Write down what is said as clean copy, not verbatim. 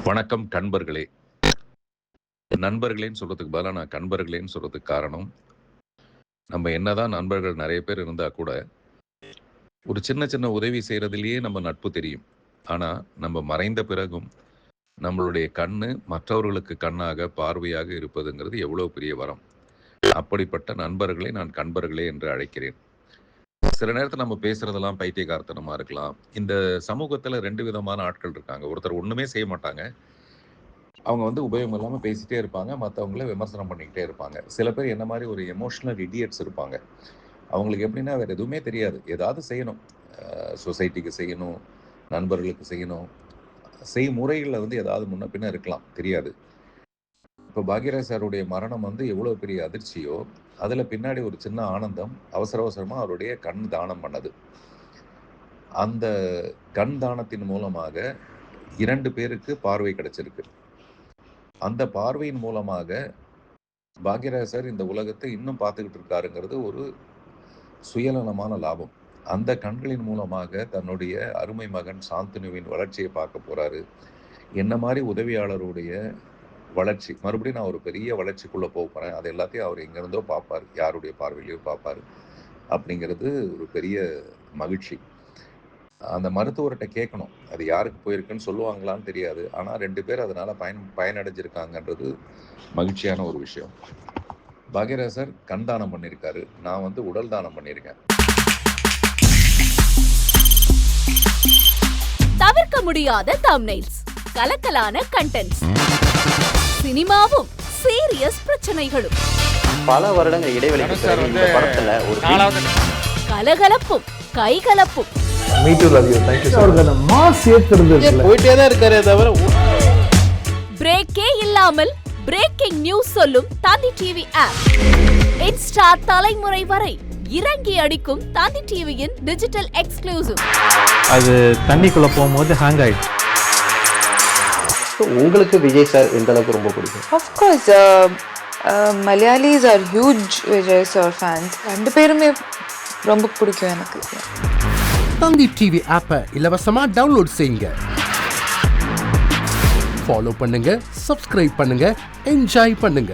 வணக்கம் கண்பர்களே. நண்பர்களேன்னு சொல்றதுக்கு பதிலாக நான் கண்பர்களேன்னு சொல்றதுக்கு காரணம், நம்ம என்னதான் நண்பர்கள் நிறைய பேர் இருந்தா கூட, ஒரு சின்ன சின்ன உதவி செய்யறதிலேயே நம்ம நட்பு தெரியும். ஆனா, நம்ம மறைந்த பிறகும் நம்மளுடைய கண்ணு மற்றவர்களுக்கு கண்ணாக, பார்வையாக இருப்பதுங்கிறது எவ்வளவு பெரிய வரம். அப்படிப்பட்ட நண்பர்களை நான் கண்பர்களே என்று அழைக்கிறேன். சில நேரத்துல நம்ம பேசுறதெல்லாம் பைத்தியக்காரத்தனமா இருக்கலாம். இந்த சமூகத்துல 2 விதமான ஆட்கள் இருக்காங்க. ஒருத்தர் ஒண்ணுமே செய்ய மாட்டாங்க. அவங்க உபயோகம் இல்லாம பேசிட்டே இருப்பாங்க. மத்தவங்கள விமர்சனம் பண்ணிக்கிட்டே இருப்பாங்க. சில பேர் என்ன மாரி ஒரு எமோஷனல் இடியட்ஸ் இருப்பாங்க. அவங்களுக்கு எப்படின்னா வேற எதுவுமே தெரியாது. ஏதாவது செய்யணும். சொசைட்டிக்கு செய்யணும், நண்பர்களுக்கு செய்யணும். செய்முறைகள்ல ஏதாவது முன்ன பின்ன இருக்கலாம். தெரியாது. இப்ப பாக்யராஜ் சாருடைய மரணம் எவ்வளவு பெரிய அதிர்ச்சியோ, அதுல பின்னாடி ஒரு சின்ன ஆனந்தம். அவசர அவசரமா அவருடைய கண் தானம் பண்ணது. அந்த கண் தானத்தின் மூலமாக 2 பேருக்கு பார்வை கிடைச்சிருக்கு. அந்த பார்வையின் மூலமாக பாக்யராஜ் சார் இந்த உலகத்தை இன்னும் பார்த்துக்கிட்டு இருக்காருங்கிறது ஒரு சுயநலமான லாபம். அந்த கண்களின் மூலமாக தன்னுடைய அருமை மகன் சாந்தனுவின் வளர்ச்சியை பார்க்க போறாரு. என்ன மாதிரி உதவியாளருடைய வளர்ச்சி, மறுபடியும் நான் ஒரு பெரிய வளர்ச்சிக்குள்ள போறேன், அது எல்லாத்தையும் அவர் எங்கிருந்தோ பார்ப்பாரு, யாருடைய பார்வையிலையோ பார்ப்பாரு அப்படிங்கிறது ஒரு பெரிய மகிழ்ச்சி. அந்த மருத்துவர்கிட்ட கேட்கணும், அது யாருக்கு போயிருக்குன்னு சொல்லுவாங்களான்னு தெரியாது. ஆனா 2 பேர் அதனால பயனடைஞ்சிருக்காங்கன்றது மகிழ்ச்சியான ஒரு விஷயம். பாக்யராஜ் சார் கண் தானம் பண்ணியிருக்காரு. நான் உடல் தானம் பண்ணியிருக்கேன். தவிர்க்க முடியாத தம்ப்நெயில்ஸ், கலக்கலான கண்டென்ட்ஸ், சினிமாவும் சீரியஸ் பிரச்சனைகளும், பல வருடங்கள் இடைவெளிக்கு பிறகு இந்த படத்துல ஒரு கலகலப்பும் கைகலப்பும், பிரேக்கே இல்லாமல் பிரேக்கிங் நியூஸ் சொல்லும் தந்தி டிவி ஆப். இன்ஸ்டா தலைமுறை வரை இறங்கி அடிக்கும் தந்தி டிவியின் டிஜிட்டல் எக்ஸ்க்ளூசிவ். அது தண்ணிக்குள்ள போகும்போது ஹேங் ஆயிடுச்சு. உங்களுக்கு விஜய் சார் எந்த அளவுக்கு ரொம்ப பிடிக்கும்? Of course, Malayalis are huge Vijay sir fans. 2 பேருமே ரொம்ப பிடிக்கும் எனக்கு. தந்தி டிவி ஆப்பை இலவசமா டவுன்லோட் செய்யுங்க. ஃபாலோ பண்ணுங்க, சப்ஸ்கிரைப் பண்ணுங்க, என்ஜாய் பண்ணுங்க.